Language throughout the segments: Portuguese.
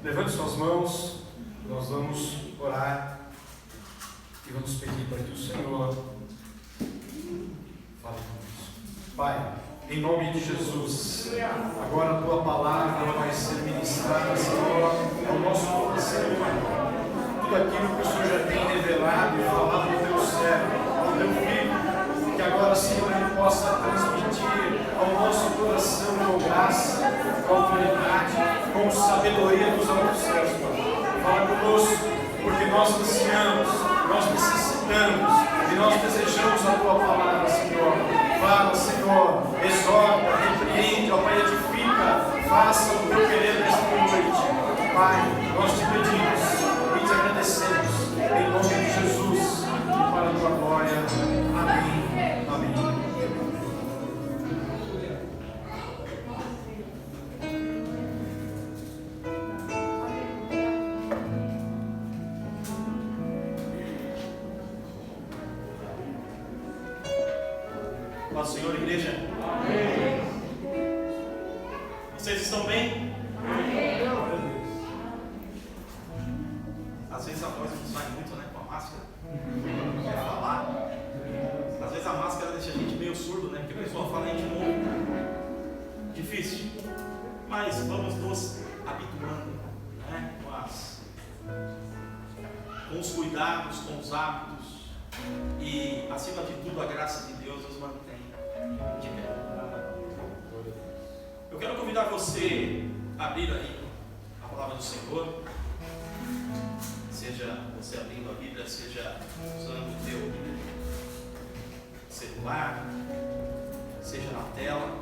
Levante suas mãos, nós vamos orar e vamos pedir para que o Senhor fale conosco. Pai, em nome de Jesus, agora a Tua palavra vai ser ministrada, Senhor, ao nosso coração. Tudo aquilo que o Senhor já tem revelado e falado ao Teu servo, ao Teu Filho, que agora, Senhor, Ele possa transmitir ao nosso coração com graça, com autoridade, com sabedoria dos altos céus, Pai. Fala conosco, porque nós ansiamos, nós necessitamos e nós desejamos a Tua palavra, Senhor. Fala, Senhor, exorta, repreende, ó Pai, edifica, faça o Teu querer nesta noite. Pai, nós te pedimos e te agradecemos, em nome de Jesus e para a Tua glória. Amém. Amém. Paz do Senhor, igreja. Amém. Vocês estão bem? Amém. Às vezes a voz não sai muito, né? Com a máscara. Não quer falar. Às vezes a máscara deixa a gente meio surdo, né? Porque a pessoa fala e a gente não ouve. Difícil. Mas vamos nos habituando, né? Com os cuidados, com os hábitos. E acima de tudo a graça de Deus nos mantém de pé. Eu quero convidar você a abrir aí a palavra do Senhor, seja você abrindo a Bíblia, seja usando o teu celular, seja na tela.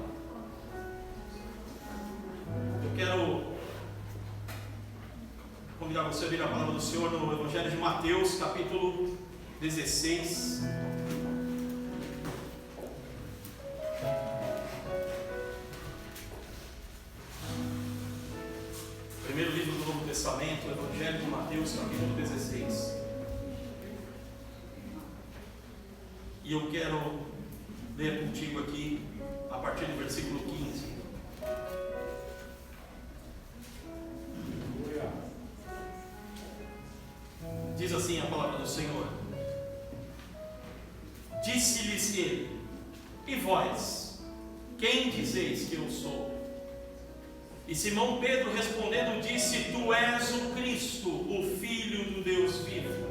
Eu quero convidar você a abrir a palavra do Senhor no Evangelho de Mateus, capítulo 16. Primeiro livro do Novo Testamento, Evangelho de Mateus, capítulo 16. E eu quero ler contigo aqui a partir do versículo 15. Diz assim a palavra do Senhor: Disse-lhes ele: E vós, quem dizeis que eu sou? E Simão Pedro respondendo disse: Tu és o Cristo, o Filho do Deus vivo.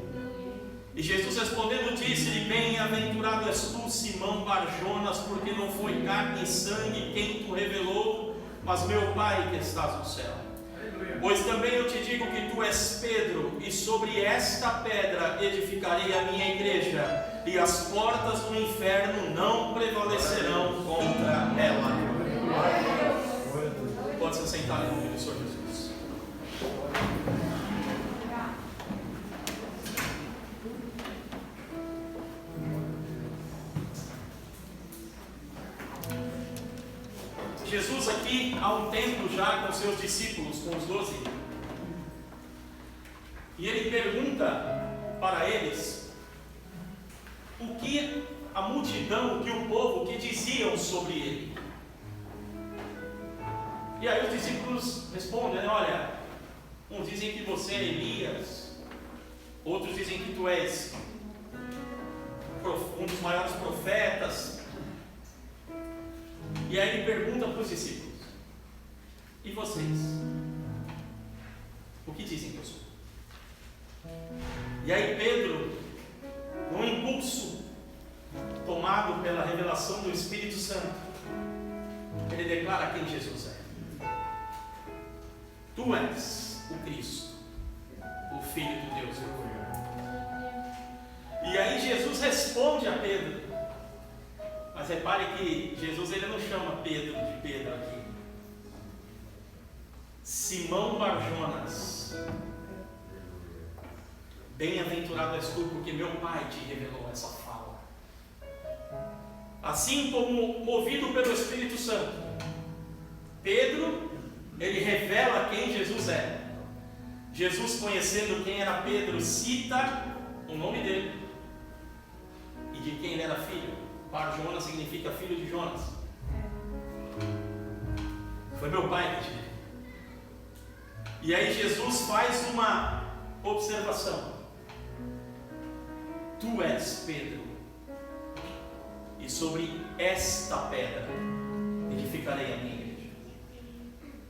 E Jesus respondendo disse-lhe: Bem-aventurado és tu, Simão Barjonas, porque não foi carne e sangue quem tu revelou, mas meu Pai que estás no céu. Pois também eu te digo que tu és Pedro, e sobre esta pedra edificarei a minha igreja, e as portas do inferno não prevalecerão contra ela. Pode se sentar em nome do Senhor Jesus. Jesus aqui há um tempo já com seus discípulos, com os 12, e ele pergunta para eles o que a multidão, o que o povo que diziam sobre ele. E aí os discípulos respondem, olha, uns dizem que você é Elias, outros dizem que tu és um dos maiores profetas. E aí ele pergunta para os discípulos: E vocês? O que dizem que eu sou? E aí Pedro, num impulso tomado pela revelação do Espírito Santo, ele declara quem Jesus é. Tu és o Cristo, o Filho de Deus vivo. E aí Jesus responde a Pedro. Mas repare que Jesus ele não chama Pedro de Pedro aqui. Simão Barjonas, bem-aventurado és tu, porque meu Pai te revelou essa fala. Assim como movido pelo Espírito Santo, Pedro, ele revela quem Jesus é. Jesus, conhecendo quem era Pedro, cita o nome dele e de quem ele era filho. Barjonas significa filho de Jonas. Foi meu Pai que te deu. E aí Jesus faz uma observação: tu és Pedro, e sobre esta pedra edificarei a minha igreja.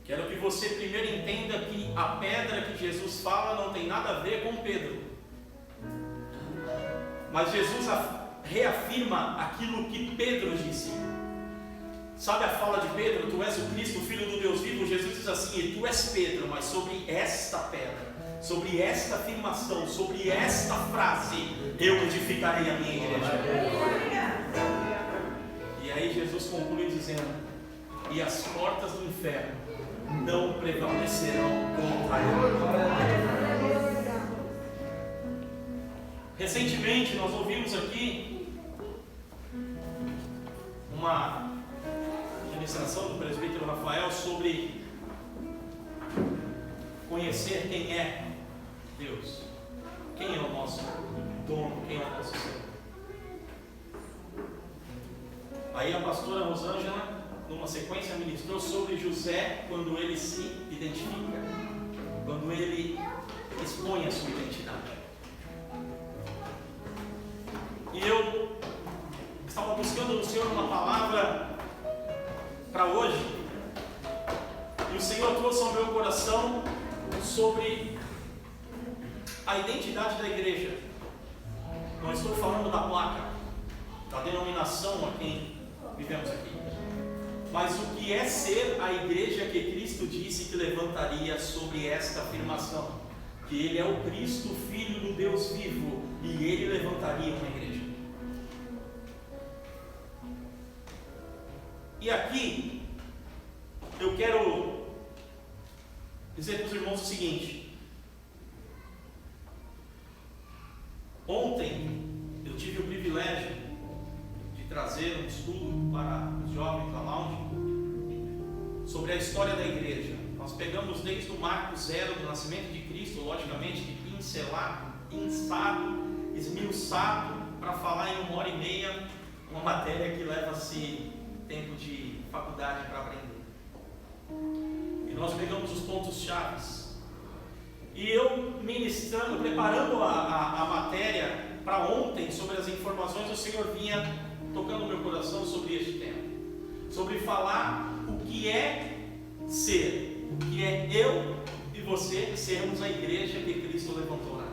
Quero que você primeiro entenda que a pedra que Jesus fala não tem nada a ver com Pedro, mas Jesus reafirma aquilo que Pedro disse. Sabe a fala de Pedro? Tu és o Cristo, o Filho do Deus vivo. Jesus diz assim: e tu és Pedro, mas sobre esta pedra, sobre esta afirmação, sobre esta frase, eu edificarei a minha igreja. E aí Jesus conclui dizendo: e as portas do inferno não prevalecerão contra ela. Recentemente nós ouvimos aqui uma ministração do presbítero Rafael sobre conhecer quem é Deus, quem é o nosso dono, quem é o nosso Senhor. Aí a pastora Rosângela, numa sequência, ministrou sobre José quando ele se identifica, quando ele expõe a sua identidade. E eu estava buscando no Senhor uma palavra para hoje, e o Senhor trouxe ao meu coração sobre a identidade da igreja. Não estou falando da placa, da denominação a quem vivemos aqui, mas o que é ser a igreja que Cristo disse que levantaria sobre esta afirmação, que Ele é o Cristo, Filho do Deus vivo, e Ele levantaria uma igreja. E aqui eu quero dizer para os irmãos o seguinte: ontem eu tive o privilégio de trazer um estudo para os jovens da Lounge sobre a história da igreja. Nós pegamos desde o marco zero do nascimento de Cristo, logicamente de pincelado, pinçado, esmiuçado, para falar em 1h30, uma matéria que leva-se tempo de faculdade para aprender. E nós pegamos os pontos chaves. E eu ministrando, preparando a matéria para ontem sobre as informações, o Senhor vinha tocando no meu coração sobre este tema, sobre falar o que é ser, o que é eu e você sermos a igreja que Cristo levantou na terra.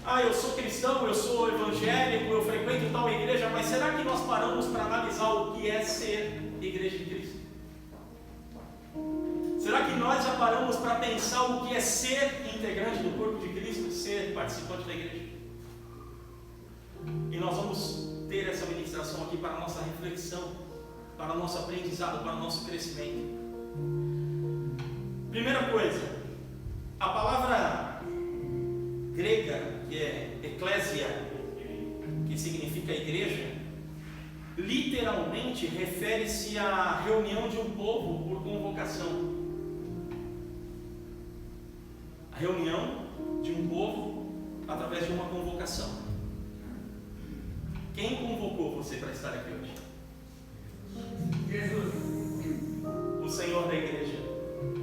Ah, eu sou cristão, eu sou evangélico, eu frequento tal igreja, mas será que nós paramos para analisar o que é ser igreja de Cristo? Será que nós já paramos para pensar o que é ser integrante do corpo de Cristo, ser participante da igreja? E nós vamos ter essa ministração aqui para a nossa reflexão, para o nosso aprendizado, para o nosso crescimento. Primeira coisa, a palavra grega, que é eclésia, que significa igreja, literalmente refere-se à reunião de um povo por convocação. A reunião de um povo através de uma convocação. Quem convocou você para estar aqui hoje? Jesus. O Senhor da igreja.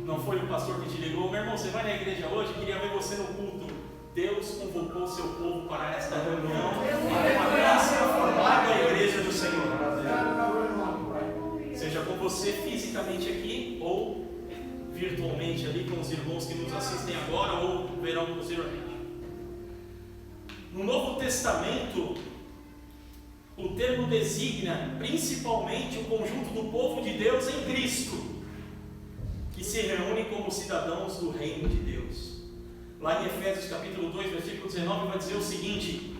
Não foi o pastor que te ligou: meu irmão, você vai na igreja hoje? Queria ver você no culto. Deus convocou seu povo para esta reunião, para transformar a igreja do Senhor. Seja com você fisicamente aqui, ou virtualmente ali com os irmãos que nos assistem agora, ou verão posteriormente. No Novo Testamento, o termo designa principalmente o conjunto do povo de Deus em Cristo, que se reúne como cidadãos do reino de Deus. Lá em Efésios capítulo 2, versículo 19, vai dizer o seguinte: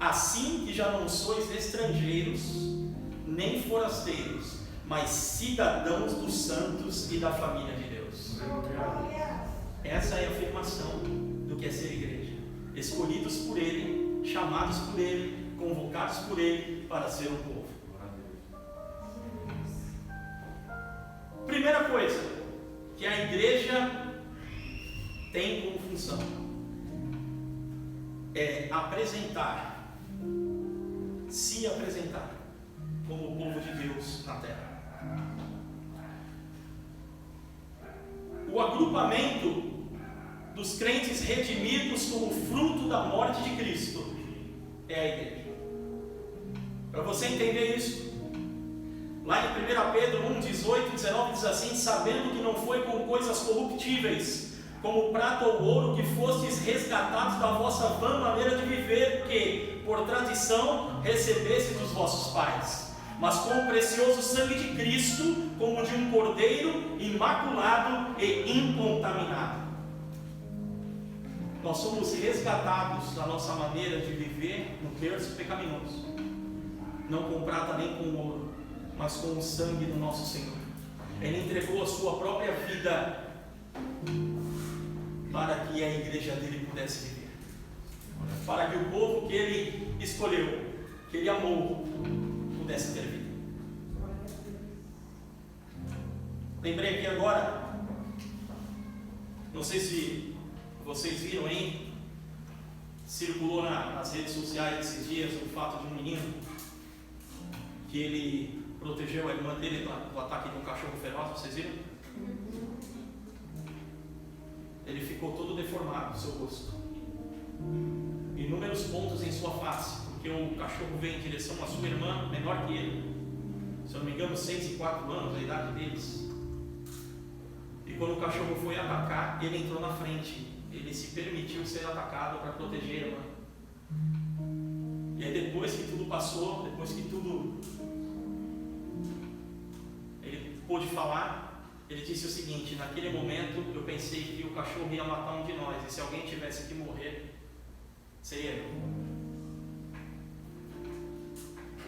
assim que já não sois estrangeiros, nem forasteiros, mas cidadãos dos santos e da família de Deus. Essa é a afirmação do que é ser igreja. Escolhidos por Ele, chamados por Ele, convocados por Ele para ser um povo. Primeira coisa que a igreja tem como função é apresentar, se apresentar como o povo de Deus na terra. O agrupamento dos crentes redimidos como fruto da morte de Cristo é a igreja. Para você entender isso, lá em 1 Pedro 1, 18 e 19 diz assim: sabendo que não foi com coisas corruptíveis, como prata ou ouro, que fostes resgatados da vossa vã maneira de viver, que, por tradição, recebestes dos vossos pais, mas com o precioso sangue de Cristo, como de um cordeiro imaculado e incontaminado. Nós somos resgatados da nossa maneira de viver no berço pecaminoso, não com prata nem com ouro, mas com o sangue do nosso Senhor. Ele entregou a sua própria vida para que a igreja dele pudesse viver, para que o povo que ele escolheu, que ele amou, pudesse ter vida. Lembrei aqui agora, não sei se vocês viram, hein? Circulou nas redes sociais esses dias o fato de um menino que ele protegeu a irmã dele do ataque de um cachorro feroz. Vocês viram? Ele ficou todo deformado, seu rosto, inúmeros pontos em sua face, porque o cachorro veio em direção à sua irmã, menor que ele, se eu não me engano 6 e 4 anos, a idade deles. E quando o cachorro foi atacar, ele entrou na frente, ele se permitiu ser atacado para proteger a irmã. E aí depois que tudo passou, depois que tudo ele pôde falar, ele disse o seguinte: naquele momento eu pensei que o cachorro ia matar um de nós, e se alguém tivesse que morrer, seria eu.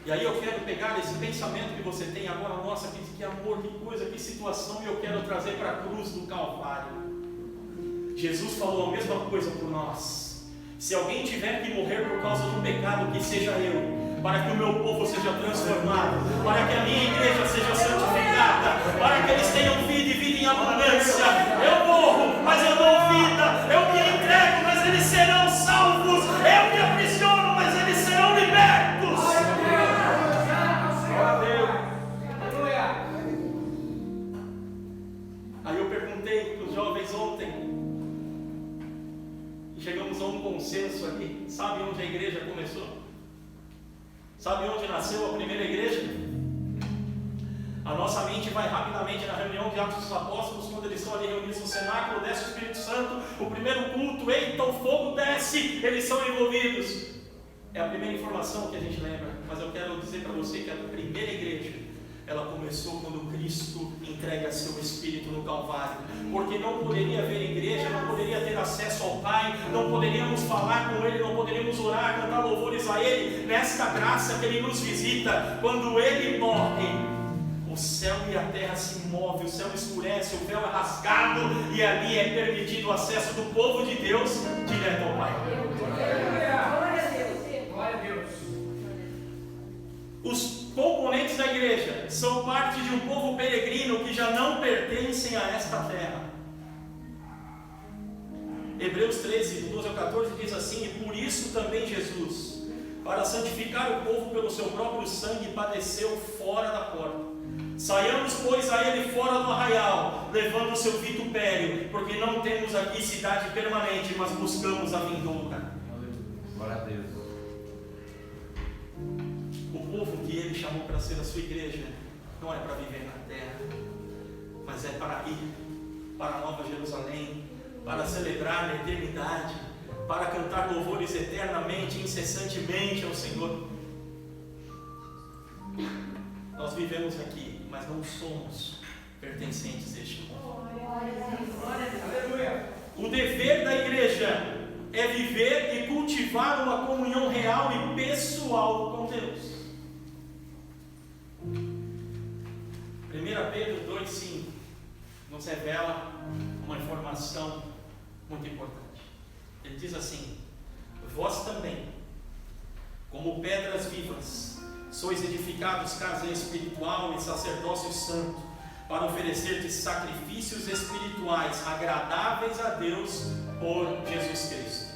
E aí eu quero pegar esse pensamento que você tem agora, nossa, que amor, que coisa, que situação, e eu quero trazer para a cruz do Calvário. Jesus falou a mesma coisa por nós: se alguém tiver que morrer por causa de um pecado, que seja eu, para que o meu povo seja transformado, para que a minha igreja seja santificada, para que eles tenham vida e vida em abundância. Eu morro, mas eu dou vida, eu me entrego, mas eles serão salvos, eu me aprisiono, mas eles serão libertos. Aí eu perguntei para os jovens ontem, e chegamos a um consenso aqui. Sabe onde a igreja começou? Sabe onde nasceu a primeira igreja? A nossa mente vai rapidamente na reunião de Atos dos Apóstolos, quando eles estão ali reunidos no cenáculo, desce o Espírito Santo, o primeiro culto, eita, o fogo desce, eles são envolvidos. É a primeira informação que a gente lembra, mas eu quero dizer para você que a primeira igreja, ela começou quando Cristo entrega seu Espírito no Calvário, porque não poderia haver igreja, não poderia ter acesso ao Pai, não poderíamos falar com Ele, não poderíamos orar, cantar louvores a Ele, nesta graça que Ele nos visita. Quando Ele morre, o céu e a terra se movem, o céu escurece, o véu é rasgado, e ali é permitido o acesso do povo de Deus direto ao Pai. Glória a Deus. Os componentes da igreja são parte de um povo peregrino que já não pertencem a esta terra. Hebreus 13, do 12 ao 14 diz assim: e por isso também Jesus, para santificar o povo pelo seu próprio sangue, padeceu fora da porta. Saiamos, pois, a ele fora do arraial, levando o seu vitupério, porque não temos aqui cidade permanente, mas buscamos a vindoura. Glória a Deus. O povo que Ele chamou para ser a sua igreja não é para viver na terra, mas é para ir para a Nova Jerusalém, para celebrar na eternidade, para cantar louvores eternamente, incessantemente ao Senhor. Nós vivemos aqui, mas não somos pertencentes a este mundo. O dever da igreja é viver e cultivar uma comunhão real e pessoal com Deus. 1 Pedro 2,5 nos revela uma informação muito importante. Ele diz assim: vós também, como pedras vivas, sois edificados casa espiritual e sacerdócio santo, para oferecer-te sacrifícios espirituais agradáveis a Deus por Jesus Cristo.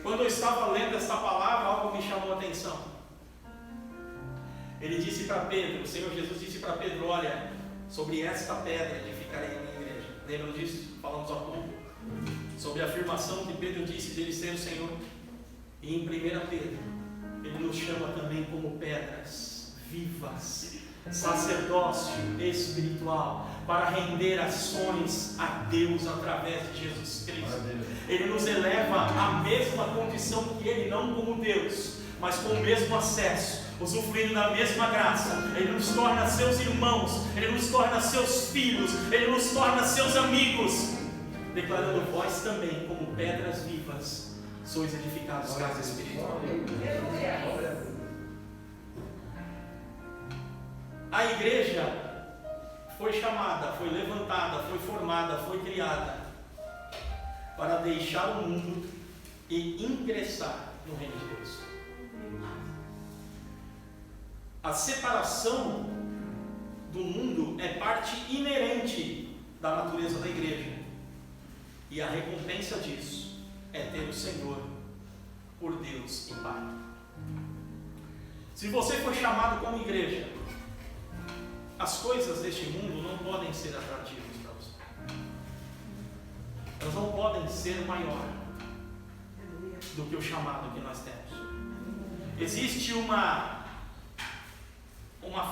Quando eu estava lendo esta palavra, algo me chamou a atenção. Ele disse para Pedro, o Senhor Jesus disse para Pedro: olha, Sobre esta pedra edificarei a minha igreja. Lembram disso? Falamos há pouco. Sobre a afirmação que Pedro disse dele ser o Senhor. E em 1 Pedro, ele nos chama também como pedras vivas, sacerdócio espiritual, para render ações a Deus através de Jesus Cristo. Ele nos eleva à mesma condição que Ele, não como Deus, mas com o mesmo acesso, usufruindo da mesma graça. Ele nos torna seus irmãos, Ele nos torna seus filhos, Ele nos torna seus amigos, declarando: vós também, como pedras vivas, sois edificados casa espiritual. A igreja foi chamada, foi levantada, foi formada, foi criada para deixar o mundo e ingressar no reino de Deus. A separação do mundo é parte inerente da natureza da igreja, e a recompensa disso é ter o Senhor por Deus e Pai. Se você foi chamado como igreja, as coisas deste mundo não podem ser atrativas para você. Elas não podem ser maior do que o chamado que nós temos. Existe uma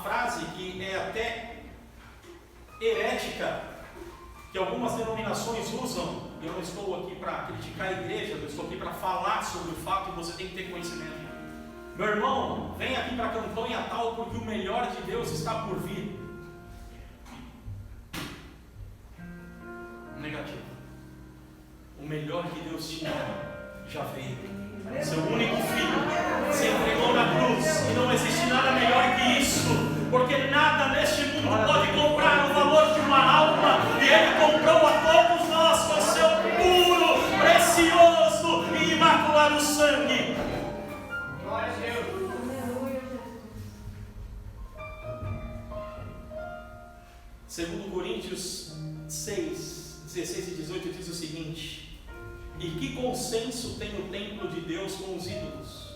frase que é até herética, que algumas denominações usam. Eu não estou aqui para criticar a igreja, eu estou aqui para falar sobre o fato que você tem que ter conhecimento. Meu irmão, vem aqui para a campanha tal, porque o melhor de Deus está por vir. Negativo. O melhor que Deus tinha já veio. Seu único filho se entregou na cruz, e não existe nada melhor que isso, porque nada neste mundo pode comprar o valor de uma alma, e Ele comprou a todos nós com seu puro, precioso e imaculado sangue. Glória a Deus. Segundo Coríntios 6, 16 e 18 diz o seguinte: e que consenso tem o templo de Deus com os ídolos?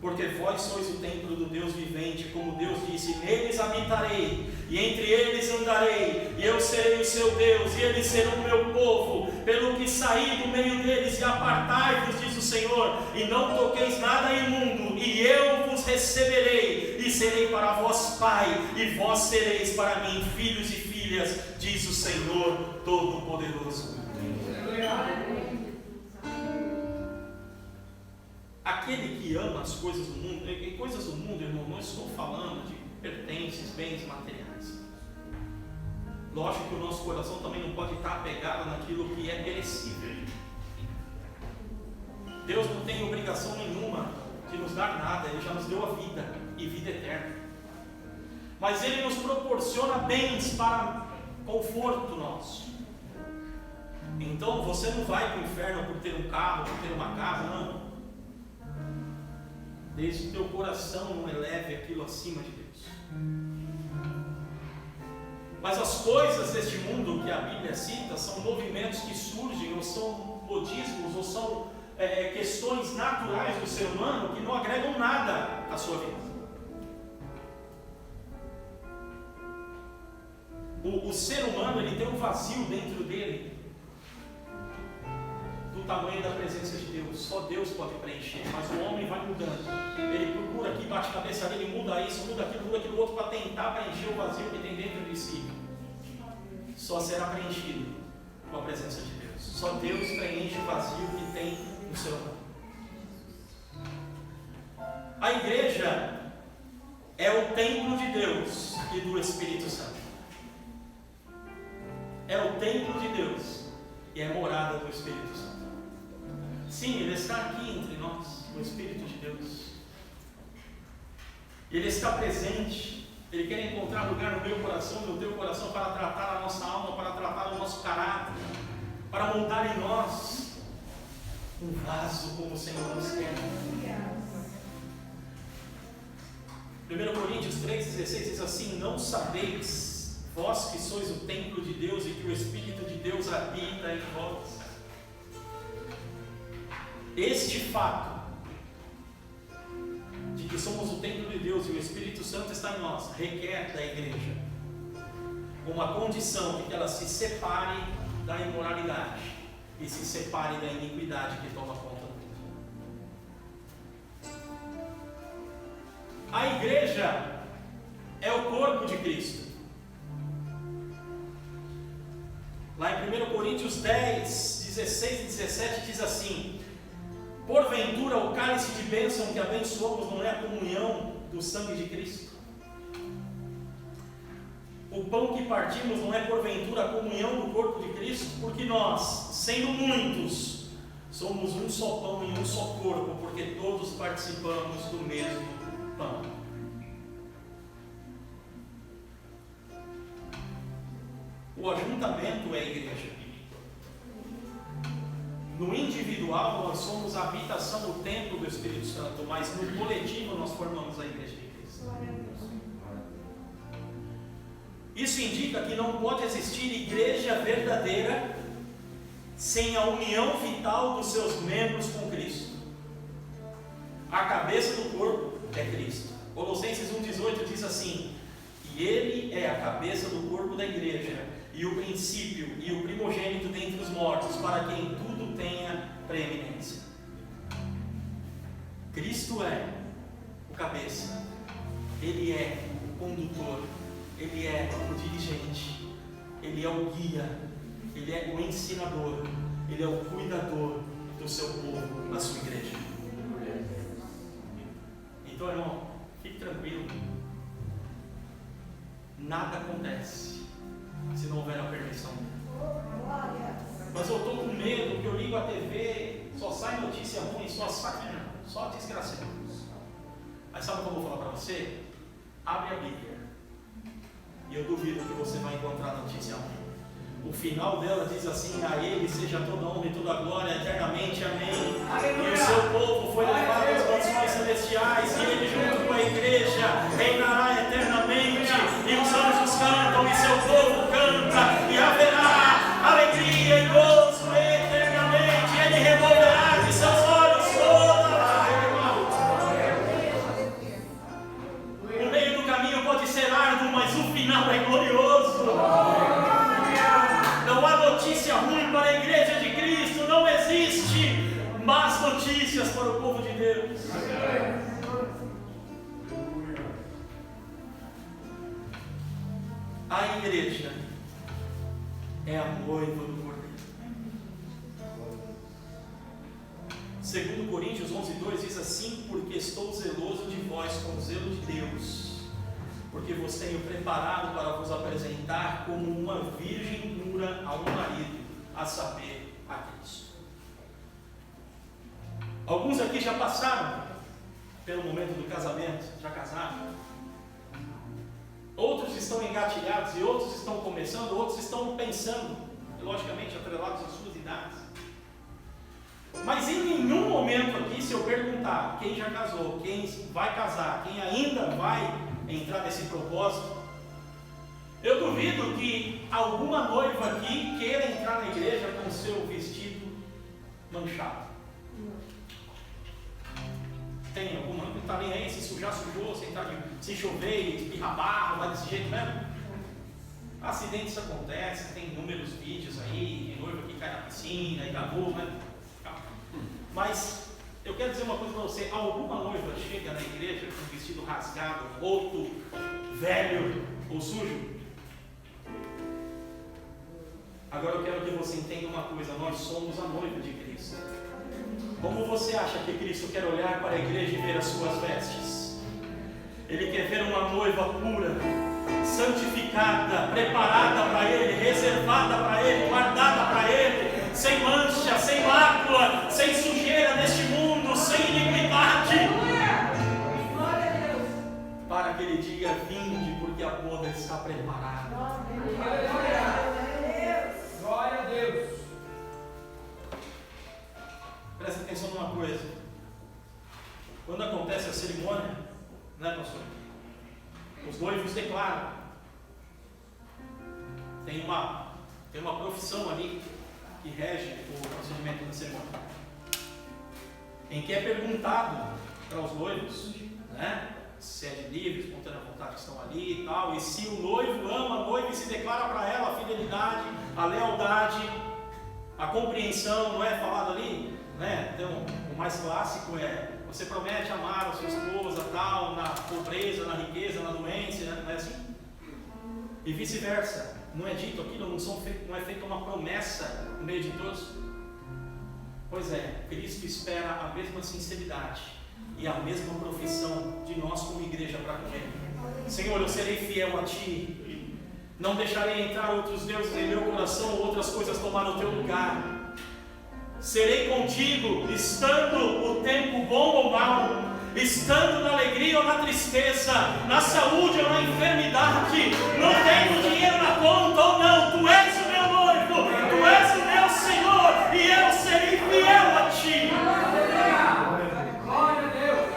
Porque vós sois o templo do Deus vivente, como Deus disse: neles habitarei, e entre eles andarei, e eu serei o seu Deus, e eles serão o meu povo. Pelo que saí do meio deles, e apartai-vos, diz o Senhor, e não toqueis nada imundo, e eu vos receberei, e serei para vós pai, e vós sereis para mim filhos e filhas, diz o Senhor Todo-Poderoso. Aquele que ama as coisas do mundo, e coisas do mundo, irmão, não estou falando de pertences, bens materiais. Lógico que o nosso coração também não pode estar apegado naquilo que é perecível. Deus não tem obrigação nenhuma de nos dar nada, Ele já nos deu a vida e vida eterna. Mas Ele nos proporciona bens para conforto nosso. Então você não vai para o inferno por ter um carro, por ter uma casa, não. Desde que o teu coração não eleve aquilo acima de Deus. Mas as coisas deste mundo que a Bíblia cita são movimentos que surgem, ou são modismos, ou são questões naturais do ser humano que não agregam nada à sua vida. O ser humano, ele tem um vazio dentro dele, do tamanho da presença de Deus. Só Deus pode preencher, mas o homem vai mudando. Ele procura aqui, bate a cabeça ali, muda isso, muda aquilo outro, para tentar preencher o vazio que tem dentro de si. Só será preenchido com a presença de Deus. Só Deus preenche o vazio que tem no ser humano. A igreja é o templo de Deus e do Espírito Santo. É o templo de Deus e é morada do Espírito Santo. Sim, Ele está aqui entre nós, o Espírito de Deus. Ele está presente. Ele quer encontrar lugar no meu coração, no teu coração, para tratar a nossa alma, para tratar o nosso caráter, para moldar em nós um vaso como o Senhor nos quer. 1 Coríntios 3,16 diz assim: não sabeis, vós que sois o templo de Deus e que o Espírito de Deus habita em vós. Este fato de que somos o templo de Deus e o Espírito Santo está em nós requer da igreja com a condição de que ela se separe da imoralidade e se separe da iniquidade que toma conta do mundo. A igreja é o corpo de Cristo. Lá em 1 Coríntios 10, 16 e 17 diz assim: porventura o cálice de bênção que abençoamos não é a comunhão do sangue de Cristo? O pão que partimos não é porventura a comunhão do corpo de Cristo? Porque nós, sendo muitos, somos um só pão e um só corpo, porque todos participamos do mesmo pão. O ajuntamento é a igreja. No individual, nós somos a habitação do templo do Espírito Santo, mas no coletivo nós formamos a igreja de Cristo. Isso indica que não pode existir igreja verdadeira sem a união vital dos seus membros com Cristo. A cabeça do corpo é Cristo. Colossenses 1,18 diz assim: e Ele é a cabeça do corpo da igreja, e o princípio e o primogênito dentre os mortos, para quem tudo tenha preeminência. Cristo é o cabeça, Ele é o condutor, Ele é o dirigente, Ele é o guia, Ele é o ensinador, Ele é o cuidador do seu povo, da sua igreja. Então, irmão, fique tranquilo, nada acontece se não houver a permissão dele. Mas eu estou com medo que eu ligo a TV, só sai notícia ruim, só desgraça. Mas sabe o que eu vou falar para você? Abre a Bíblia e eu duvido que você vai encontrar notícia ruim. O final dela diz assim: a Ele seja toda honra e toda glória eternamente, amém. E o seu povo foi levado às mansões celestiais, e Ele junto com a igreja reinará eternamente, e os anjos cantam e seu povo canta, e haverá alegria e gozo eternamente. Ele removerá de seus olhos toda lágrima. O meio do caminho pode ser árduo, mas o final é glorioso. Não há notícia ruim para a igreja de Cristo, não existe más notícias para o povo de Deus. A igreja é a noiva do Cordeiro. 2 Coríntios 11:2 diz assim: porque estou zeloso de vós com o zelo de Deus, porque vos tenho preparado para vos apresentar como uma virgem pura a um marido, a saber, a Cristo. Alguns aqui já passaram pelo momento do casamento, já casaram. Outros estão engatilhados e outros estão começando, outros estão pensando, logicamente atrelados às suas idades. Mas em nenhum momento aqui, se eu perguntar quem já casou, quem vai casar, quem ainda vai entrar nesse propósito, eu duvido que alguma noiva aqui queira entrar na igreja com seu vestido manchado. Tem alguma? Não está nem aí, se sujar, sujou, se chover, espirrar barro, vai desse jeito mesmo? Acidentes acontecem, tem inúmeros vídeos aí, de noiva que cai na piscina e acabou, né? Mas eu quero dizer uma coisa para você: alguma noiva chega na igreja com um vestido rasgado, roto, velho ou sujo? Agora eu quero que você entenda uma coisa: nós somos a noiva de Cristo. Como você acha que Cristo quer olhar para a igreja e ver as suas vestes? Ele quer ver uma noiva pura, santificada, preparada para Ele, reservada para Ele, guardada para Ele, sem mancha, sem mácula, sem sujeira neste mundo, sem iniquidade. Para que Ele diga: vinde, porque a boda está preparada. Glória a Deus. Presta atenção numa coisa: quando acontece a cerimônia, né, pastor? Os noivos declaram. Tem uma profissão ali que rege o procedimento da cerimônia, em que é perguntado para os noivos, né, se é de livre, espontânea vontade que estão ali e tal, e se o noivo ama a noiva e se declara para ela a fidelidade, a lealdade, a compreensão, não é falado ali? Né? Então, o mais clássico é: você promete amar a sua esposa, tal, na pobreza, na riqueza, na doença, né? Não é assim? E vice-versa. Não é dito aquilo, não é feita uma promessa no meio de todos? Pois é, Cristo espera a mesma sinceridade e a mesma profissão de nós como igreja para com Ele. Senhor, eu serei fiel a Ti, não deixarei entrar outros deuses em meu coração ou outras coisas tomar o Teu lugar. Serei contigo, estando o tempo bom ou mau, estando na alegria ou na tristeza, na saúde ou na enfermidade, não tendo dinheiro na conta ou não. Tu és o meu noivo, Tu és o meu Senhor, e eu serei fiel a Ti. Glória a Deus.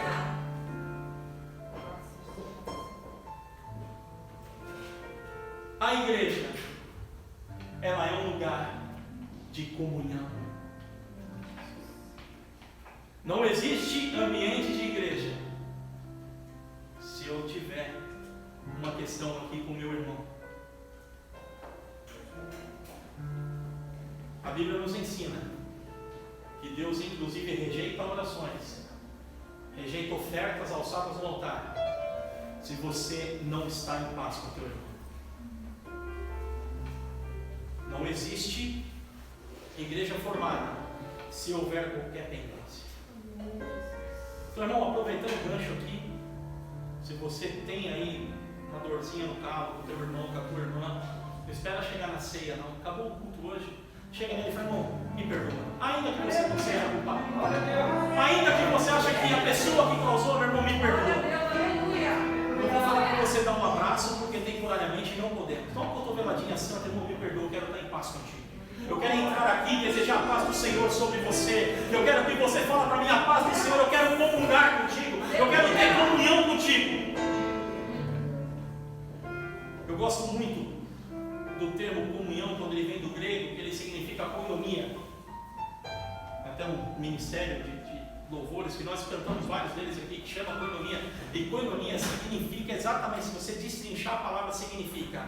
A igreja, ela é um lugar de comunhão. Não existe ambiente de igreja se eu tiver uma questão aqui com meu irmão. A Bíblia nos ensina que Deus inclusive rejeita orações, rejeita ofertas alçadas no altar, se você não está em paz com o teu irmão. Não existe igreja formada se houver qualquer pendência. Então, irmão, aproveitando o gancho aqui, se você tem aí uma dorzinha no carro com o teu irmão, com a tua irmã, não espera chegar na ceia, não. Acabou o culto hoje. Chega nele e fala: irmão, me perdoa. Ainda que você não seja culpado, ainda que você ache que a pessoa que causou, meu irmão, me perdoa. Eu vou falar para você dar um abraço, porque temporariamente não podemos. Dá uma cotoveladinha santa, irmão, me perdoa, eu quero estar em paz contigo. Eu quero entrar aqui e desejar a paz do Senhor sobre você. Eu quero que você fale para mim a paz do Senhor. Eu quero comungar contigo. Eu quero ter comunhão contigo. Eu gosto muito do termo comunhão quando ele vem do grego, que ele significa koinonia. Até um ministério de louvores que nós cantamos vários deles aqui, que chama koinonia. E koinonia significa exatamente, se você destrinchar a palavra, significa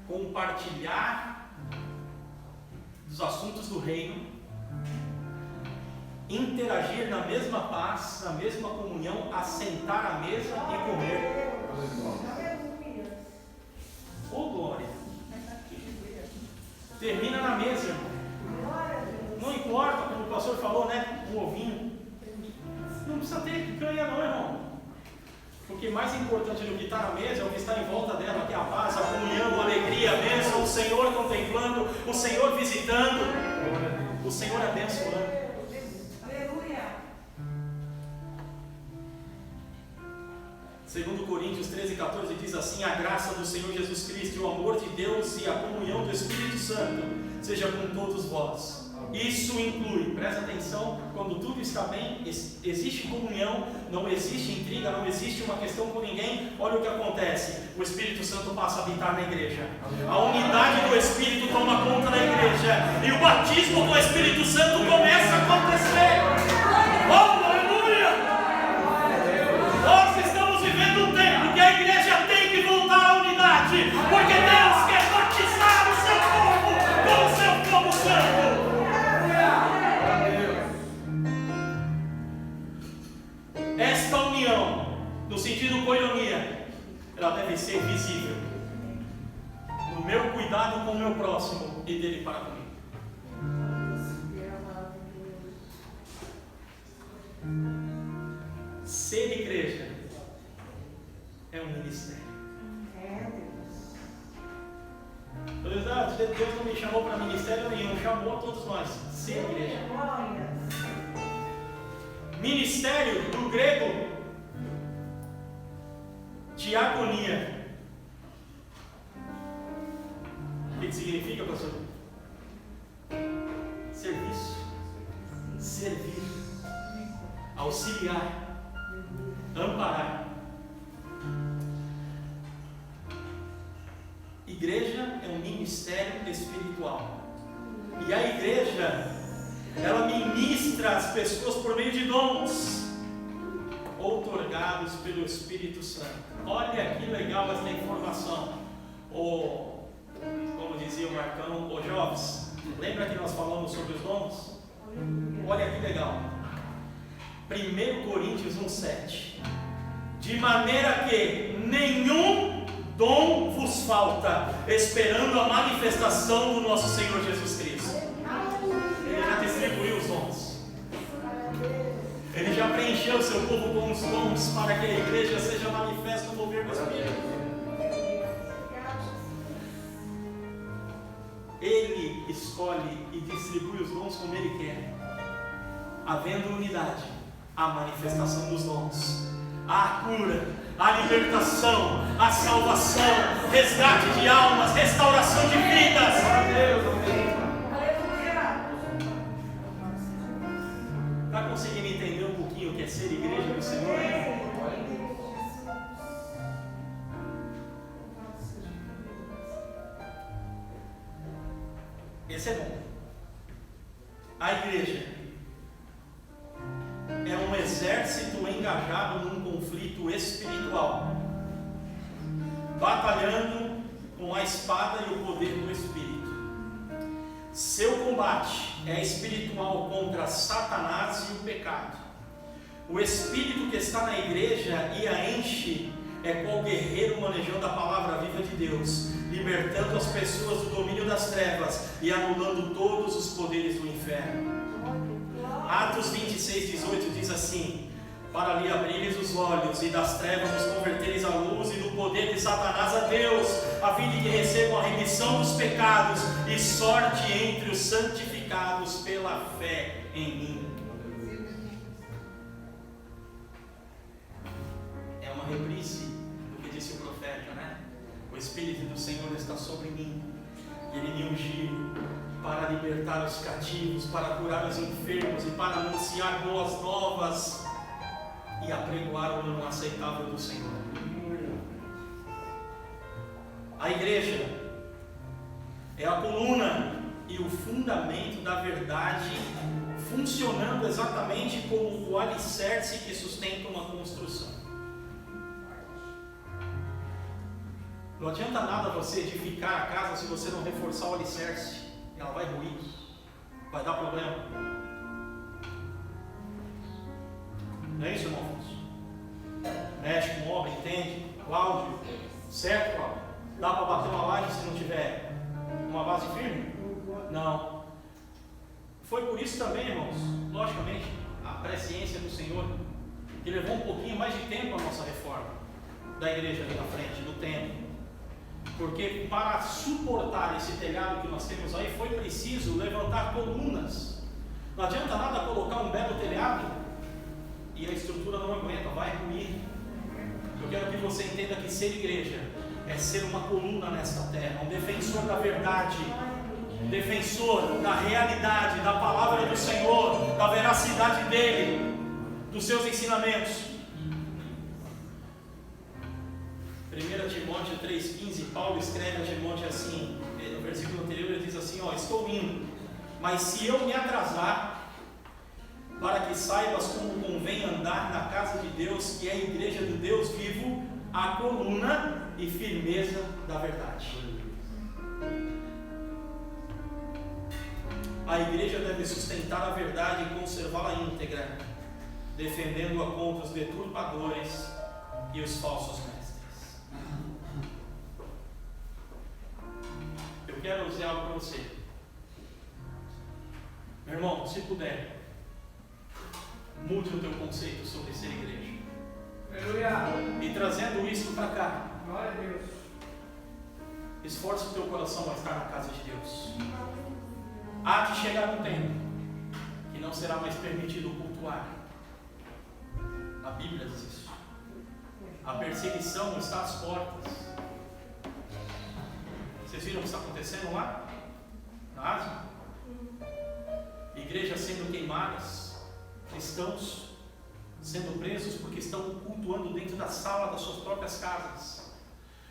compartilhar dos assuntos do reino, interagir na mesma paz, na mesma comunhão, assentar à mesa e comer. Oh, glória! Termina na mesa, irmão. Não importa, como o pastor falou, né? Um ovinho. Não precisa ter picanha, não, irmão. Porque mais importante do que estar na mesa é o que está em volta dela, que é a paz, a comunhão, a alegria, a bênção, o Senhor contemplando, o Senhor visitando, o Senhor abençoando. Aleluia. 2 Coríntios 13:14 diz assim: a graça do Senhor Jesus Cristo, o amor de Deus e a comunhão do Espírito Santo seja com todos vós. Isso inclui, presta atenção, quando tudo está bem, existe comunhão, não existe intriga, não existe uma questão com ninguém. Olha o que acontece: o Espírito Santo passa a habitar na igreja, a unidade do Espírito toma conta da igreja, e o batismo do Espírito Santo começa a acontecer. Oh, aleluia! Nós estamos vivendo um tempo que a igreja tem que voltar à unidade, porque Deus quer batizar o seu povo com o seu povo santo. Esta união, no sentido koinonia, ela deve ser visível no meu cuidado com o meu próximo e dele para comigo. Ser igreja é um ministério. Deus não me chamou para ministério nenhum, chamou a todos nós. Ser igreja. Ministério, do grego, diaconia. O que significa, pastor? Serviço, servir, auxiliar, amparar. Igreja é um ministério espiritual. E a igreja, ela ministra as pessoas por meio de dons outorgados pelo Espírito Santo. Olha que legal essa informação. Marcão, ô jovens, lembra que nós falamos sobre os dons? Olha que legal. 1 Coríntios 1,7. De maneira que nenhum dom vos falta, esperando a manifestação do nosso Senhor Jesus Cristo. Ele já distribuiu os dons. Ele já preencheu o seu povo com os dons para que a igreja seja manifesta no mover do Espírito. Ele escolhe e distribui os dons como Ele quer. Havendo unidade, a manifestação dos dons, a cura, a libertação, a salvação, resgate de almas, restauração de vidas. Está conseguindo entender um pouquinho o que é ser igreja do Senhor? Esse é bom. A igreja é um exército engajado num conflito espiritual, batalhando com a espada e o poder do Espírito. Seu combate é espiritual contra Satanás e o pecado. O Espírito que está na igreja e a enche é qual guerreiro manejando a palavra viva de Deus, libertando as pessoas do domínio das trevas e anulando todos os poderes do inferno. Atos 26:18 diz assim: para lhe abrires os olhos e das trevas nos converteres à luz e do poder de Satanás a Deus, a fim de que recebam a remissão dos pecados e sorte entre os santificados pela fé em mim. É uma reprise do que disse o profeta, né? O Espírito do Senhor está sobre mim, Ele me ungiu para libertar os cativos, para curar os enfermos e para anunciar boas novas e apregoar o ano aceitável do Senhor. A igreja é a coluna e o fundamento da verdade, funcionando exatamente como o alicerce que sustenta uma construção. Não adianta nada você edificar a casa se você não reforçar o alicerce. Ela vai ruir, vai dar problema. Não é isso, irmão Afonso? Mexe com obra, entende? Cláudio, certo, Cláudio? Dá para bater uma laje se não tiver uma base firme? Não. Foi por isso também, irmãos, logicamente, a presciência do Senhor, que levou um pouquinho mais de tempo a nossa reforma da igreja ali na frente, do templo. Porque para suportar esse telhado que nós temos aí, foi preciso levantar colunas. Não adianta nada colocar um belo telhado e a estrutura não aguenta, vai ruir. Eu quero que você entenda que ser igreja é ser uma coluna nesta terra, um defensor da verdade, um defensor da realidade, da palavra do Senhor, da veracidade dele, dos seus ensinamentos. 1 Timóteo 3,15, Paulo escreve a Timóteo assim, no versículo anterior ele diz assim: estou indo, mas se eu me atrasar, para que saibas como convém andar na casa de Deus, que é a igreja do Deus vivo, a coluna e firmeza da verdade. A igreja deve sustentar a verdade e conservá-la íntegra, defendendo-a contra os deturpadores e os falsos mestres. Eu quero dizer algo para você, meu irmão, se puder, mude o teu conceito sobre ser igreja. Aleluia. E trazendo isso para cá, Glória a Deus. esforce o teu coração a estar na casa de Deus. Há de chegar um tempo que não será mais permitido cultuar. A Bíblia diz isso. A perseguição está às portas. Vocês viram o que está acontecendo lá? Na Ásia? Igrejas sendo queimadas, cristãos sendo presos porque estão cultuando dentro da sala das suas próprias casas.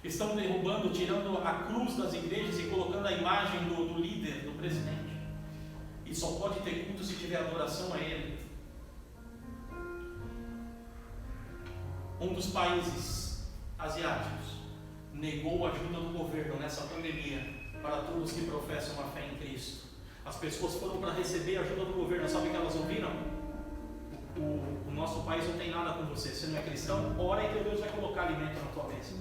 Estão derrubando, tirando a cruz das igrejas e colocando a imagem do líder, do presidente. E só pode ter culto se tiver adoração a ele. Um dos países asiáticos negou a ajuda do governo nessa pandemia para para todos que professam a fé em Cristo. As pessoas foram para receber a ajuda do governo, sabe o que elas ouviram? O nosso país não tem nada com você. Se não é cristão, ora e que Deus vai colocar alimento na tua mesa.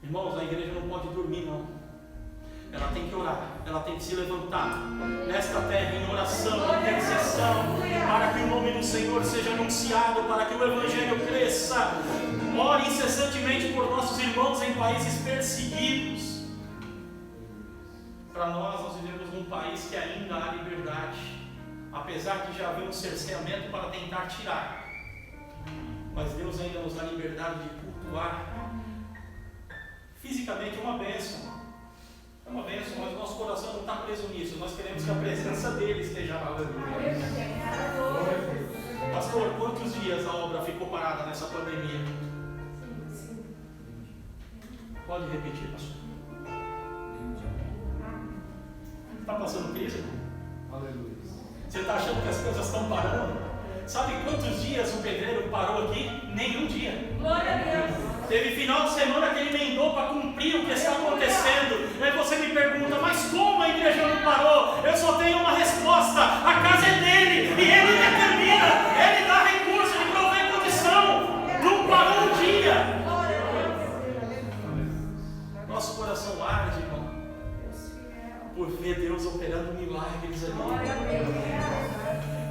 Irmãos, a igreja não pode dormir, não. Ela tem que orar, ela tem que se levantar nesta terra em oração, em intercessão, para que o nome do Senhor seja anunciado, para que o Evangelho cresça. Ore incessantemente por nossos irmãos em países perseguidos. Para nós vivemos num país que ainda há liberdade, apesar que já havia um cerceamento para tentar tirar, mas Deus ainda nos dá liberdade de cultuar. Fisicamente é uma bênção, mas nosso coração não está preso nisso. Nós queremos que a presença dele esteja lá. Pastor, quantos dias a obra ficou parada nessa pandemia? Pode repetir, pastor. Está passando crise? Aleluia. Você está achando que as coisas estão parando? Sabe quantos dias o pedreiro parou aqui? Nenhum dia. Glória a Deus. Teve final de semana que ele emendou para cumprir o que está acontecendo. Aí você me pergunta, mas como a igreja não parou? Eu só tenho uma resposta: a casa é dele e ele determina, ele dá recurso, ele provê condição. Não parou um dia. Nosso coração arde, irmão, por ver Deus operando milagres ali,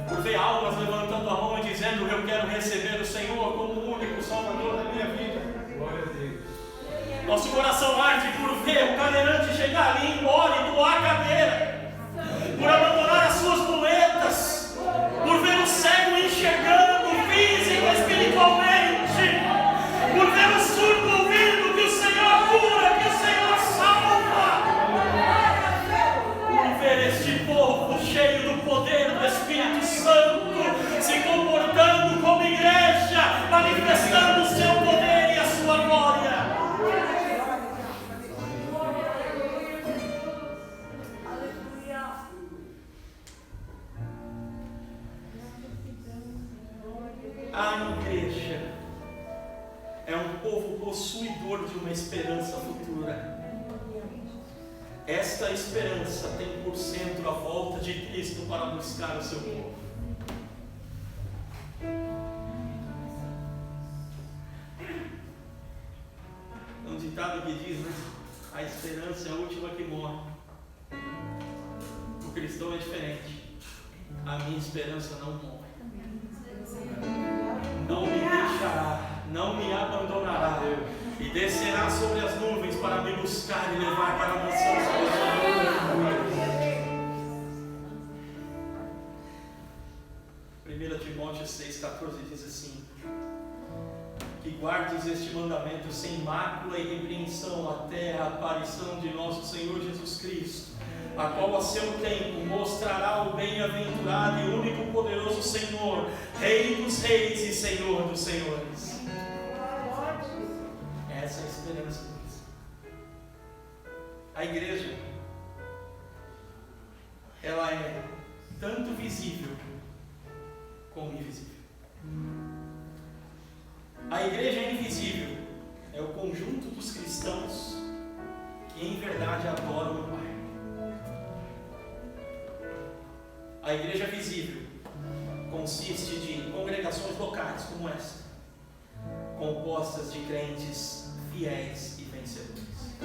por ver almas levantando a mão e dizendo: eu quero receber o Senhor como o único Salvador da minha vida. Glória a Deus. Nosso coração arde por ver o cadeirante chegar ali, ir embora e doar a cadeira, por abandonar as suas muletas, por ver o cego enxergando físico e espiritualmente, por ver o surdo ouvindo que o Senhor cura, que o Senhor salva, por ver este povo cheio do poder do Espírito Santo, se comportando como igreja, manifestando o seu poder e a sua glória. A igreja é um povo possuidor de uma esperança futura. Esta esperança tem por centro a volta de Cristo para buscar o seu povo. É um ditado que diz, né? A esperança é a última que morre. O cristão é diferente. A minha esperança não morre. Não me deixará, não me abandonará, e descerá sobre as nuvens para me buscar e levar para a mansão celestial. 1 Timóteo 6,14 diz assim: que guardes este mandamento sem mácula e repreensão até a aparição de nosso Senhor Jesus Cristo, a qual a seu tempo mostrará o bem-aventurado e único poderoso Senhor, Rei dos reis e Senhor dos senhores. Essa é a esperança deles. A igreja, ela é tanto visível como invisível. A igreja é invisível, é o conjunto dos cristãos que em verdade adoram o Pai. A igreja visível consiste de congregações locais como essa, compostas de crentes fiéis e vencedores.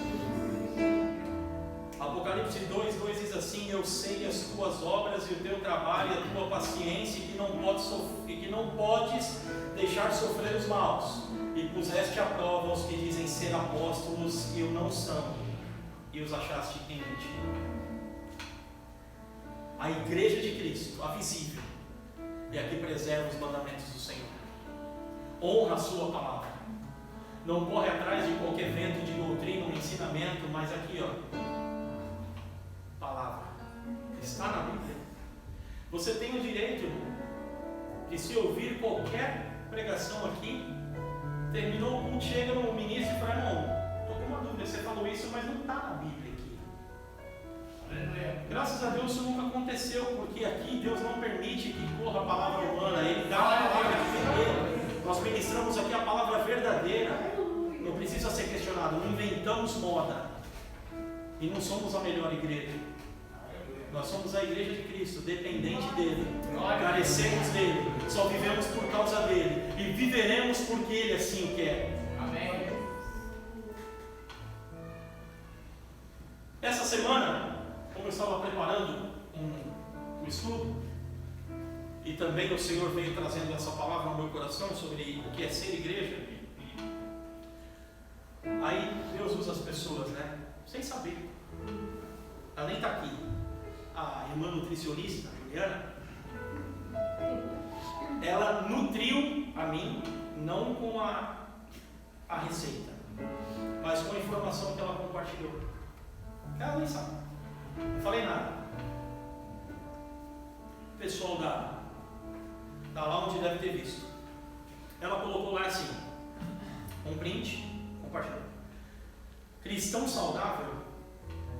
Apocalipse 2:2 diz assim: eu sei as tuas obras e o teu trabalho e a tua paciência, e que não podes deixar sofrer os maus, e puseste à prova os que dizem ser apóstolos e o não são, e os achaste em mentira. A igreja de Cristo, a visível, é a que preserva os mandamentos do Senhor, honra a sua palavra, não corre atrás de qualquer vento de doutrina ou ensinamento, mas aqui, palavra, está na Bíblia. Você tem o direito de se ouvir qualquer pregação aqui, terminou um, chega no ministro e fala: irmão, estou com uma dúvida, você falou isso, mas não está na Bíblia aqui. Graças a Deus isso nunca aconteceu, porque aqui Deus não permite que corra a palavra humana, Ele dá a palavra verdadeira. Nós ministramos aqui a palavra verdadeira, não precisa ser questionado, não inventamos inventamos moda e não somos a melhor igreja. Nós somos a igreja de Cristo, dependente dele, carecemos dele, só vivemos por causa dele e viveremos porque ele assim o quer. Amém. Essa semana, como eu estava preparando um estudo, e também o Senhor veio trazendo essa palavra no meu coração sobre o que é ser igreja, aí Deus usa as pessoas, né? Sem saber. Ela nem está aqui. A irmã nutricionista, Juliana, ela nutriu a mim, não com a receita, mas com a informação que ela compartilhou. Ela nem sabe. Não falei nada. O pessoal da lounge deve ter visto. Ela colocou lá assim, um print, compartilhou. Cristão saudável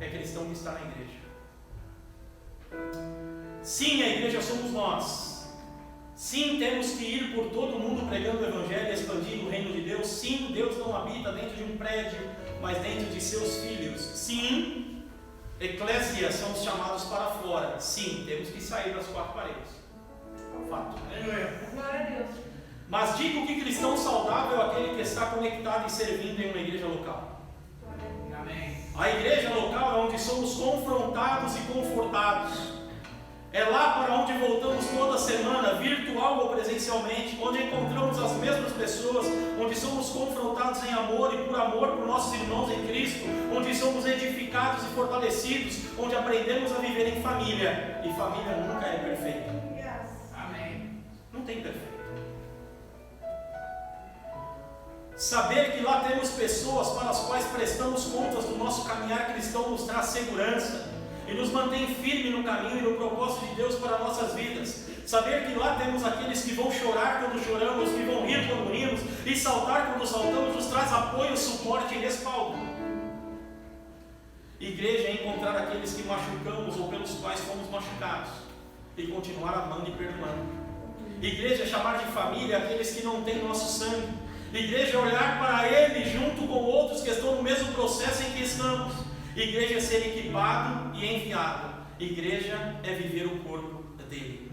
é cristão que está na igreja. Sim, a igreja somos nós. Sim, temos que ir por todo mundo pregando o evangelho e expandindo o reino de Deus. Sim, Deus não habita dentro de um prédio, mas dentro de seus filhos. Sim, eclésias são os chamados para fora. Sim, temos que sair das quatro paredes. Fato. Glória a Deus. Mas digo que cristão saudável é aquele que está conectado e servindo em uma igreja local. Amém. A igreja local é onde somos confrontados e confortados. É lá para onde voltamos toda semana, virtual ou presencialmente, onde encontramos as mesmas pessoas, onde somos confrontados em amor e por amor por nossos irmãos em Cristo, onde somos edificados e fortalecidos, onde aprendemos a viver em família. E família nunca é perfeita. Amém. Não tem perfeito. Saber que lá temos pessoas para as quais prestamos contas do nosso caminhar cristão nos traz segurança e nos mantém firme no caminho e no propósito de Deus para nossas vidas. Saber que lá temos aqueles que vão chorar quando choramos, que vão rir quando rimos e saltar quando saltamos, nos traz apoio, suporte e respaldo. Igreja é encontrar aqueles que machucamos ou pelos quais fomos machucados e continuar amando e perdoando. Igreja é chamar de família aqueles que não têm nosso sangue. Igreja é olhar para ele junto com outros que estão no mesmo processo em que estamos. Igreja é ser equipado e enviado. Igreja é viver o corpo dele.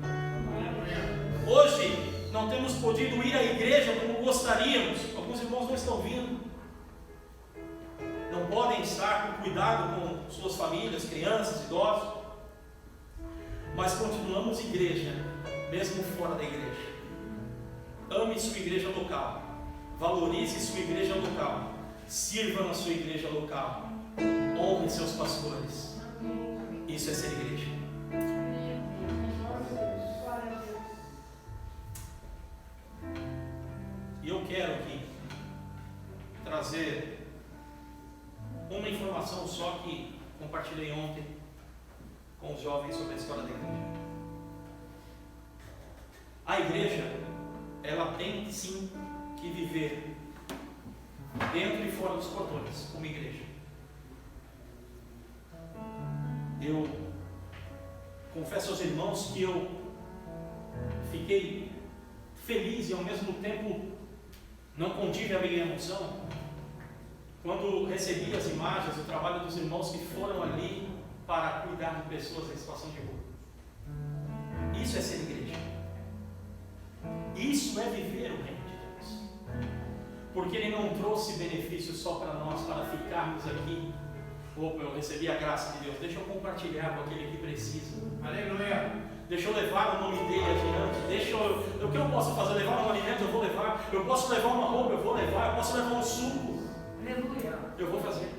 Hoje não temos podido ir à igreja como gostaríamos. Alguns irmãos não estão vindo. Não podem estar com cuidado com suas famílias, crianças, idosos. Mas continuamos igreja, mesmo fora da igreja. Ame sua igreja local. Valorize sua igreja local. Sirva na sua igreja local. Honre seus pastores. Isso é ser igreja. E eu quero aqui trazer uma informação só que compartilhei ontem com os jovens sobre a história da igreja. A igreja, ela tem sim que viver dentro e fora dos portões, como igreja. Eu confesso aos irmãos que eu fiquei feliz e ao mesmo tempo não contive a minha emoção quando recebi as imagens do trabalho dos irmãos que foram ali para cuidar de pessoas em situação de rua. Isso é ser igreja. Isso é viver o reino de Deus. Porque Ele não trouxe benefício só para nós, para ficarmos aqui. Opa, eu recebi a graça de Deus, deixa eu compartilhar com aquele que precisa. Aleluia. Deixa eu levar o nome dele adiante. O que eu posso fazer? Levar um alimento, eu vou levar. Eu posso levar uma roupa, eu vou levar. Eu posso levar um suco, Aleluia. eu vou fazer.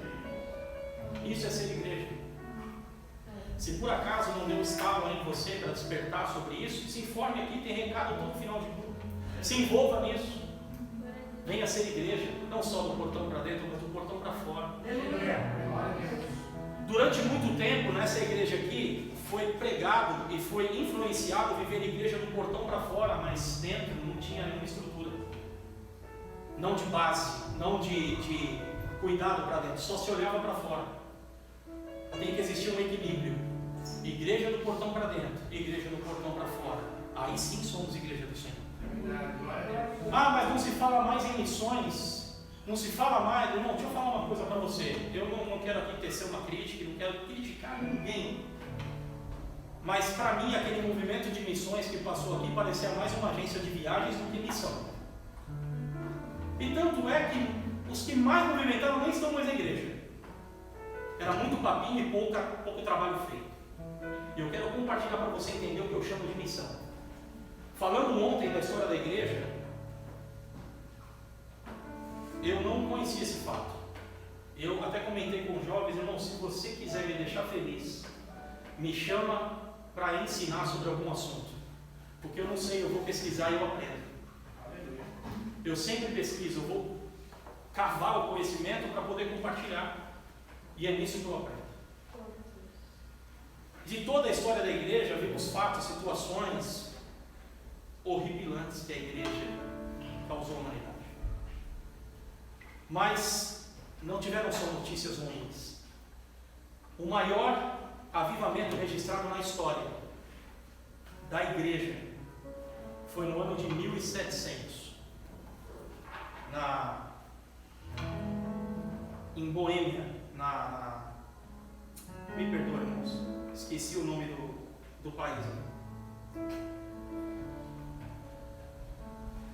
Isso é ser igreja. Se por acaso não deu estalo em você para despertar sobre isso, se informe aqui, tem recado todo final de culto. Se envolva nisso. Venha ser igreja, não só do portão para dentro, mas do portão para fora. Aleluia. Durante muito tempo, nessa igreja aqui, foi pregado e foi influenciado viver a igreja do portão para fora, mas dentro não tinha nenhuma estrutura. Não de base, não de cuidado para dentro, só se olhava para fora. Tem que existir um equilíbrio. Igreja do portão para dentro, igreja do portão para fora. Aí sim somos igreja do Senhor. Ah, mas não se fala mais em missões. Não se fala mais. Irmão, deixa eu falar uma coisa para você. você, eu não quero aqui tecer uma crítica, não quero criticar ninguém. Mas para mim, aquele movimento de missões que passou aqui parecia mais uma agência de viagens do que missão. E tanto é que os que mais movimentaram nem estão mais na igreja. Era muito papinho e pouco trabalho feito. E eu quero compartilhar para você entender o que eu chamo de missão. Falando ontem da história da igreja, eu não conhecia esse fato. Eu até comentei com os jovens, irmão, se você quiser me deixar feliz, me chama para ensinar sobre algum assunto. Porque eu não sei, eu vou pesquisar e eu aprendo. Eu sempre pesquiso, eu vou cavar o conhecimento para poder compartilhar. E é nisso que eu aprendo. De toda a história da igreja, vimos fatos, situações horripilantes que a igreja causou à humanidade. Mas não tiveram só notícias ruins. O maior avivamento registrado na história da igreja foi no ano de 1700, em Boêmia, me perdoe, irmãos, esqueci o nome do país.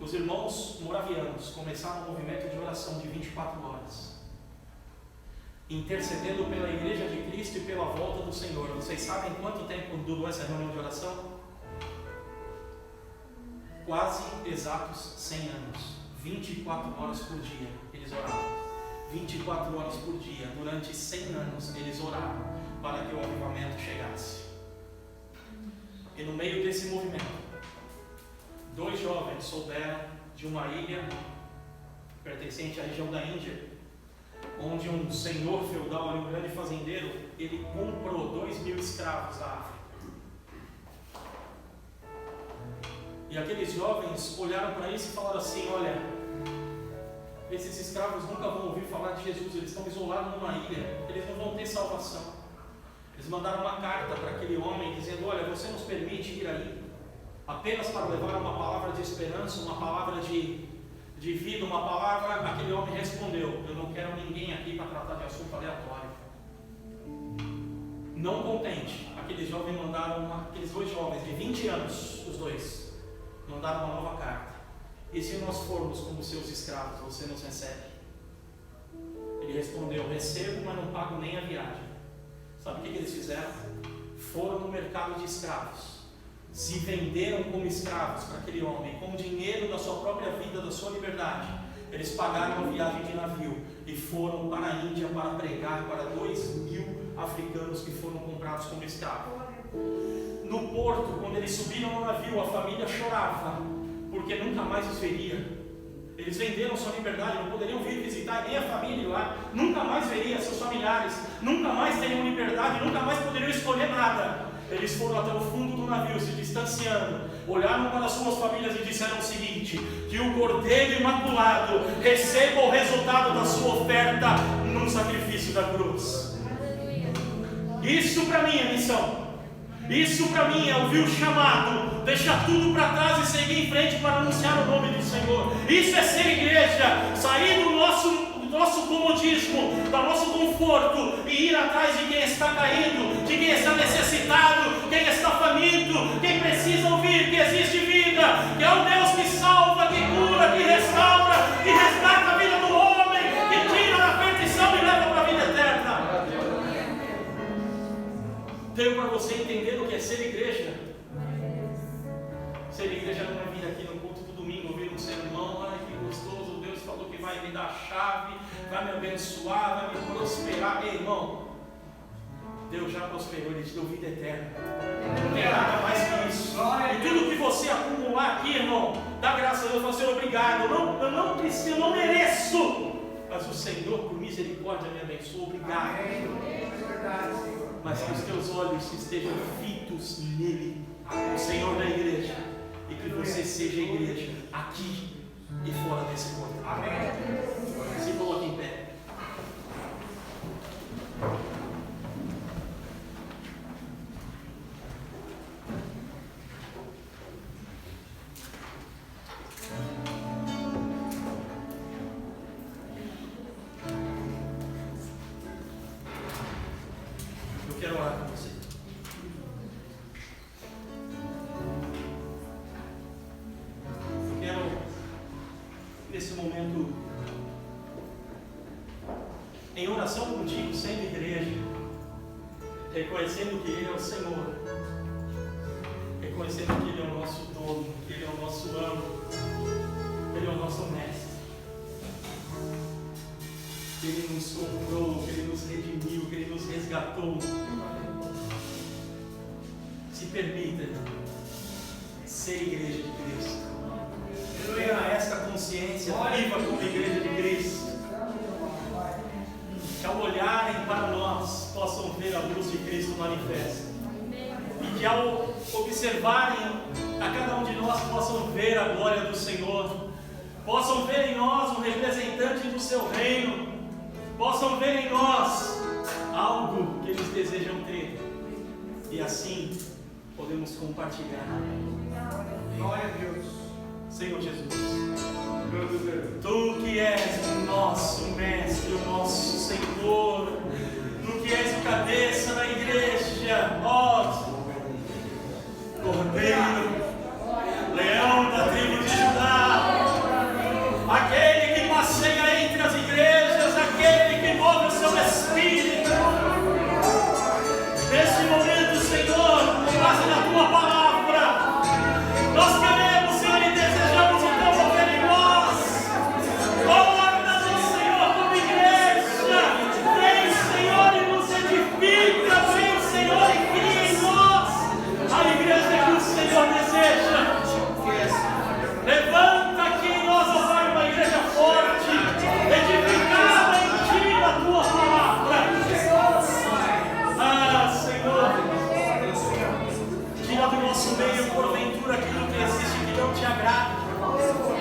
Os irmãos moravianos começaram um movimento de oração de 24 horas, intercedendo pela igreja de Cristo e pela volta do Senhor. Vocês sabem quanto tempo durou essa reunião de oração? Quase exatos 100 anos. 24 horas por dia eles oravam. 24 horas por dia, durante 100 anos eles oraram para que o avivamento chegasse. E no meio desse movimento, 2 jovens souberam de uma ilha pertencente à região da Índia, onde um senhor feudal, um grande fazendeiro, ele comprou 2.000 escravos da África. E aqueles jovens olharam para isso e falaram assim: olha, esses escravos nunca vão ouvir falar de Jesus, eles estão isolados numa ilha, eles não vão ter salvação. Eles mandaram uma carta para aquele homem dizendo: olha, você nos permite ir aí apenas para levar uma palavra de esperança, uma palavra de vida, uma palavra. Aquele homem respondeu: eu não quero ninguém aqui para tratar de assunto aleatório. Não contente, aqueles 2 jovens de 20 anos, os dois, mandaram uma nova carta: e se nós formos como seus escravos, você nos recebe? Ele respondeu: recebo, mas não pago nem a viagem. Sabe o que eles fizeram? Foram no mercado de escravos, se venderam como escravos para aquele homem, com dinheiro da sua própria vida, da sua liberdade. Eles pagaram uma viagem de navio e foram para a Índia para pregar para 2.000 africanos que foram comprados como escravos. No porto, quando eles subiram no navio, a família chorava, porque nunca mais os veria. Eles venderam sua liberdade, não poderiam vir visitar nem a família lá, nunca mais veria seus familiares, nunca mais teriam liberdade, nunca mais poderiam escolher nada. Eles foram até o fundo do navio, se distanciando, olharam para suas famílias e disseram o seguinte: que o Cordeiro Imaculado receba o resultado da sua oferta no sacrifício da cruz. Isso para mim é missão. Isso para mim é ouvir o chamado, deixar tudo para trás e seguir em frente para anunciar o nome do Senhor. Isso é ser igreja, sair do nosso comodismo, do nosso conforto e ir atrás de quem está caído, de quem está necessitado, quem está faminto, quem precisa ouvir que existe vida, que é o Deus que salva, que cura, que restaura, que resgata a vida do homem, que tira da perdição e leva para a vida eterna. Tenho para você entender o que é ser igreja. Ser igreja não é vir aqui no culto do domingo, ouvir um sermão: ai que gostoso, Deus falou que vai me dar a chave, vai me abençoar, vai me prosperar. Ei, irmão, Deus já prosperou, Ele te deu vida eterna. Não tem nada mais que isso. E tudo que você acumular aqui, irmão, dá graças a Deus, fala: Senhor, obrigado. Eu não preciso, eu não mereço, mas o Senhor, por misericórdia, me abençoa. Obrigado. Mas que os teus olhos estejam fitos nele, o Senhor da igreja, e que você seja igreja aqui e fora desse corpo. Amém. Se coloque em pé. em oração contigo, sendo igreja, reconhecendo que Ele é o Senhor, reconhecendo que Ele é o nosso dono, que Ele é o nosso amo, que Ele é o nosso mestre, que Ele nos comprou, que Ele nos redimiu, que Ele nos resgatou. Se permita ser igreja de Cristo. Tenha esta consciência, viva como igreja de Cristo. Que ao olharem para nós possam ver a luz de Cristo manifesta. E que ao observarem a cada um de nós possam ver a glória do Senhor. Possam ver em nós um representante do seu reino. Possam ver em nós algo que eles desejam ter. E assim podemos compartilhar. Glória a Deus. Senhor Jesus, Tu que és o nosso mestre, o nosso Senhor, Tu que és o cabeça da igreja, ó Cordeiro, Leão da tribo de Judá, aquele que passeia entre as igrejas, aquele que move o seu espírito. Neste momento, Senhor, com base na Tua palavra, nós queremos, Senhor, e desejamos então mover em nós. Torna-nos, Senhor, como igreja. Vem, Senhor, e nos edifica. Vem, Senhor, e cria em nós a igreja que o Senhor deseja. Levanta aqui em nós, ó Pai, uma igreja forte, edificada em Ti, na Tua palavra. Ah, Senhor, tira do nosso meio, porventura, aquilo que existe que não te agrada,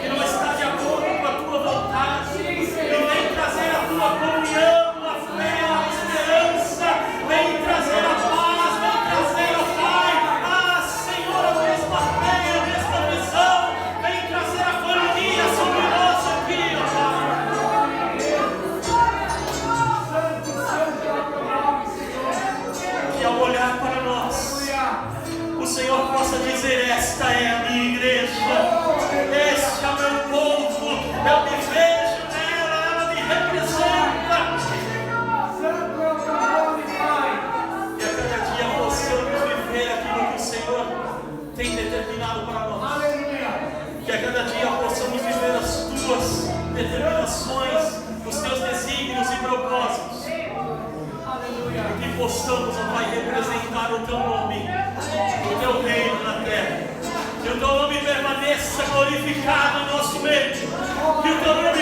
que não está de acordo com a Tua vontade, e vem trazer a Tua comunhão, a fé, a esperança, vem trazer a paz, vem trazer, ó Pai, Senhor, a mesma fé, a mesma visão, vem trazer a harmonia sobre nós aqui, ó Pai. Que ao olhar para nós, o Senhor possa dizer: esta é a minha igreja, este é o meu povo, eu me vejo nela, ela me representa. E a cada dia possamos viver aquilo que o Senhor tem determinado para nós. Que a cada dia possamos viver as Tuas determinações, os Teus desígnios e propósitos. E que possamos, ó Pai, representar o Teu nome, o Teu reino na terra. Que o Teu nome permaneça glorificado em nosso meio. Que o Teu nome